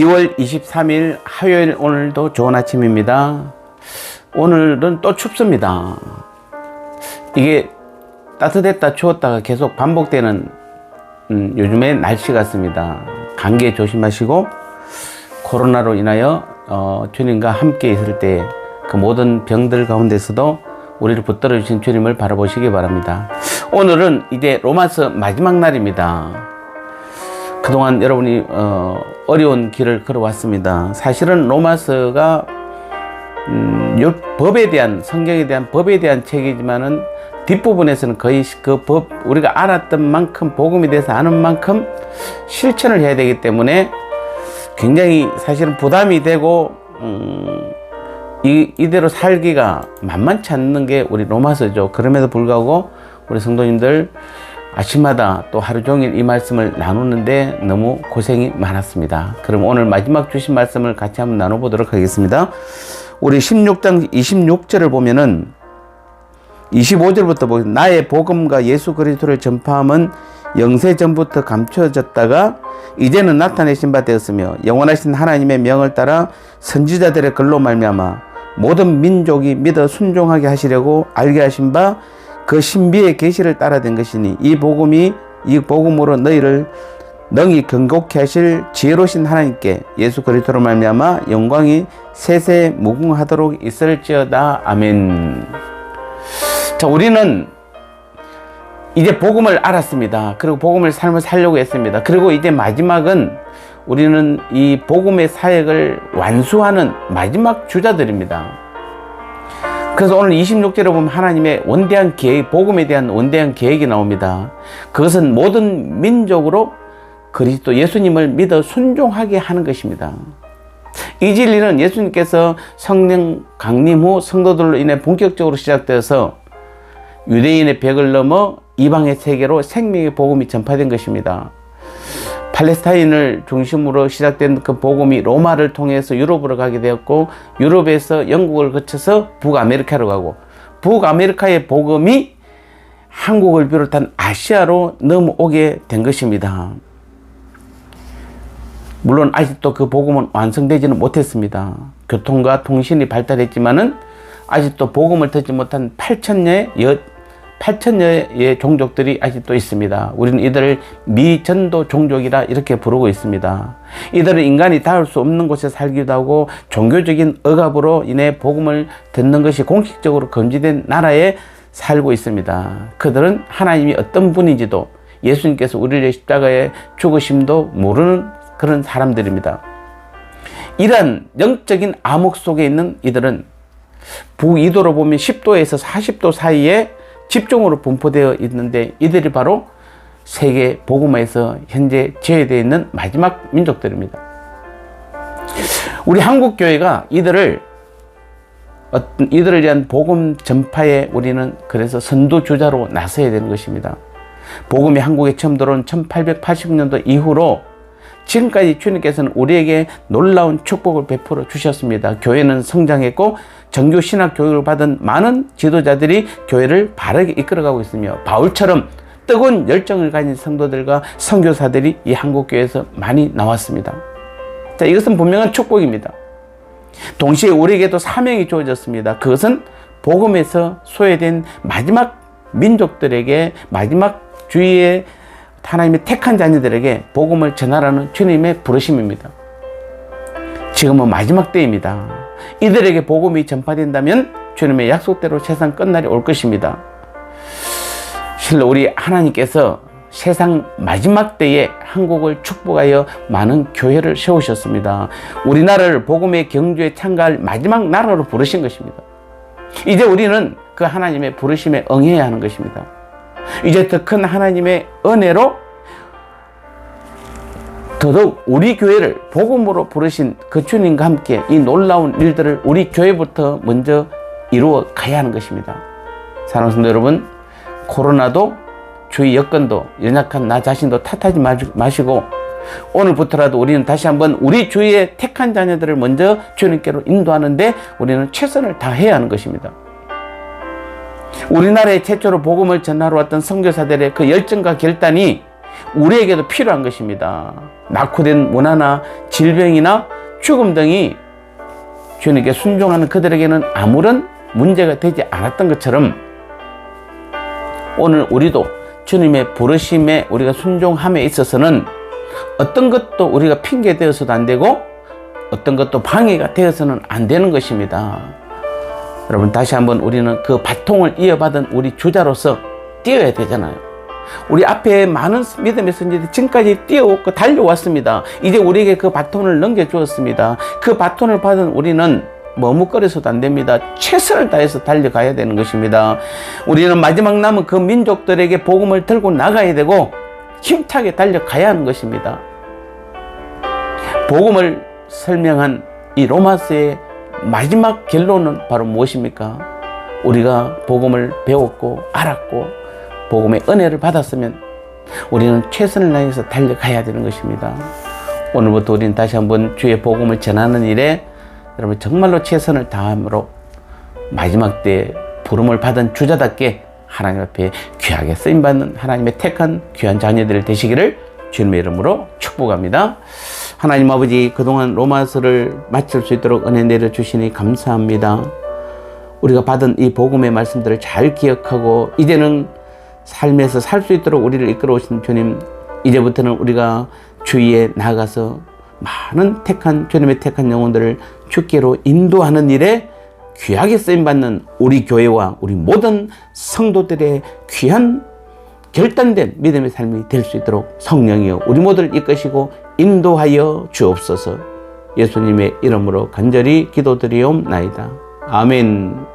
2월 23일 화요일, 오늘도 좋은 아침입니다. 오늘은 또 춥습니다. 이게 따뜻했다 추웠다가 계속 반복되는 요즘의 날씨 같습니다. 감기에 조심하시고 코로나로 인하여 주님과 함께 있을 때 그 모든 병들 가운데서도 우리를 붙들어 주신 주님을 바라보시기 바랍니다. 오늘은 이제 로마서 마지막 날입니다. 그동안 여러분이 어려운 길을 걸어왔습니다. 사실은 로마서가 법에 대한, 성경에 대한 법에 대한 책이지만은 뒷부분에서는 거의 그 법, 우리가 알았던 만큼, 복음에 대해서 아는 만큼 실천을 해야 되기 때문에 굉장히 사실은 부담이 되고 이대로 살기가 만만치 않는 게 우리 로마서죠. 그럼에도 불구하고 우리 성도님들 아침마다 또 하루 종일 이 말씀을 나누는데 너무 고생이 많았습니다. 그럼 오늘 마지막 주신 말씀을 같이 한번 나눠보도록 하겠습니다. 우리 16장 26절을 보면은 25절부터 보겠습니다. 나의 복음과 예수 그리스도를 전파함은 영세 전부터 감춰졌다가 이제는 나타내신 바 되었으며 영원하신 하나님의 명을 따라 선지자들의 글로 말미암아 모든 민족이 믿어 순종하게 하시려고 알게 하신 바 그 신비의 계시를 따라 된 것이니 이 복음으로 너희를 능히 경고케 하실 지혜로우신 하나님께 예수 그리스도로 말미암아 영광이 세세 무궁하도록 있을지어다. 아멘. 자, 우리는 이제 복음을 알았습니다. 그리고 복음의 삶을 살려고 했습니다. 그리고 이제 마지막은 우리는 이 복음의 사역을 완수하는 마지막 주자들입니다. 그래서 오늘 26절에 보면 하나님의 원대한 계획, 복음에 대한 원대한 계획이 나옵니다. 그것은 모든 민족으로 그리스도 예수님을 믿어 순종하게 하는 것입니다. 이 진리는 예수님께서 성령 강림 후 성도들로 인해 본격적으로 시작되어서 유대인의 벽을 넘어 이방의 세계로 생명의 복음이 전파된 것입니다. 팔레스타인을 중심으로 시작된 그 복음이 로마를 통해서 유럽으로 가게 되었고 유럽에서 영국을 거쳐서 북아메리카로 가고 북아메리카의 복음이 한국을 비롯한 아시아로 넘어오게 된 것입니다. 물론 아직도 그 복음은 완성되지는 못했습니다. 교통과 통신이 발달했지만은 아직도 복음을 듣지 못한 8천여의 종족들이 아직도 있습니다. 우리는 이들을 미전도 종족이라 이렇게 부르고 있습니다. 이들은 인간이 닿을 수 없는 곳에 살기도 하고 종교적인 억압으로 인해 복음을 듣는 것이 공식적으로 금지된 나라에 살고 있습니다. 그들은 하나님이 어떤 분인지도 예수님께서 우리를 위해 십자가에 죽으심도 모르는 그런 사람들입니다. 이러한 영적인 암흑 속에 있는 이들은 북緯도로 보면 10도에서 40도 사이에 집중으로 분포되어 있는데 이들이 바로 세계 복음화에서 현재 제외되어 있는 마지막 민족들입니다. 우리 한국교회가 이들을 위한 복음 전파에 우리는 그래서 선두주자로 나서야 되는 것입니다. 복음이 한국에 처음 들어온 1880년도 이후로 지금까지 주님께서는 우리에게 놀라운 축복을 베풀어 주셨습니다. 교회는 성장했고 정규 신학 교육을 받은 많은 지도자들이 교회를 바르게 이끌어가고 있으며 바울처럼 뜨거운 열정을 가진 성도들과 선교사들이 이 한국교회에서 많이 나왔습니다. 자, 이것은 분명한 축복입니다. 동시에 우리에게도 사명이 주어졌습니다. 그것은 복음에서 소외된 마지막 민족들에게, 마지막 주위의 하나님의 택한 자녀들에게 복음을 전하라는 주님의 부르심입니다. 지금은 마지막 때입니다. 이들에게 복음이 전파된다면 주님의 약속대로 세상 끝날이 올 것입니다. 실로 우리 하나님께서 세상 마지막 때에 한국을 축복하여 많은 교회를 세우셨습니다. 우리나라를 복음의 경주에 참가할 마지막 나라로 부르신 것입니다. 이제 우리는 그 하나님의 부르심에 응해야 하는 것입니다. 이제 더 큰 하나님의 은혜로 더더욱 우리 교회를 복음으로 부르신 그 주님과 함께 이 놀라운 일들을 우리 교회부터 먼저 이루어 가야 하는 것입니다. 사랑하는 성도 여러분, 코로나도 주위 여건도 연약한 나 자신도 탓하지 마시고 오늘부터라도 우리는 다시 한번 우리 주위의 택한 자녀들을 먼저 주님께로 인도하는데 우리는 최선을 다해야 하는 것입니다. 우리나라에 최초로 복음을 전하러 왔던 선교사들의 그 열정과 결단이 우리에게도 필요한 것입니다. 낙후된 문화나 질병이나 죽음 등이 주님께 순종하는 그들에게는 아무런 문제가 되지 않았던 것처럼 오늘 우리도 주님의 부르심에 우리가 순종함에 있어서는 어떤 것도 우리가 핑계 되어서도 안 되고 어떤 것도 방해가 되어서는 안 되는 것입니다. 여러분, 다시 한번 우리는 그 바통을 이어받은 우리 주자로서 뛰어야 되잖아요. 우리 앞에 많은 믿음의 선지자들이 지금까지 뛰어왔고 달려왔습니다. 이제 우리에게 그 바톤을 넘겨주었습니다. 그 바톤을 받은 우리는 머뭇거려서도 안 됩니다. 최선을 다해서 달려가야 되는 것입니다. 우리는 마지막 남은 그 민족들에게 복음을 들고 나가야 되고 힘차게 달려가야 하는 것입니다. 복음을 설명한 이 로마서의 마지막 결론은 바로 무엇입니까? 우리가 복음을 배웠고 알았고 복음의 은혜를 받았으면 우리는 최선을 다해서 달려가야 되는 것입니다. 오늘부터 우리는 다시 한번 주의 복음을 전하는 일에 여러분 정말로 최선을 다함으로 마지막 때 부름을 받은 주자답게 하나님 앞에 귀하게 쓰임받는 하나님의 택한 귀한 자녀들 되시기를 주님의 이름으로 축복합니다. 하나님 아버지, 그동안 로마서를 마칠 수 있도록 은혜 내려주시니 감사합니다. 우리가 받은 이 복음의 말씀들을 잘 기억하고 이제는 삶에서 살 수 있도록 우리를 이끌어 오신 주님, 이제부터는 우리가 주위에 나가서 많은 주님의 택한 영혼들을 주께로 인도하는 일에 귀하게 쓰임받는 우리 교회와 우리 모든 성도들의 귀한 결단된 믿음의 삶이 될 수 있도록 성령이여 우리 모두를 이끄시고 인도하여 주옵소서. 예수님의 이름으로 간절히 기도드리옵나이다. 아멘.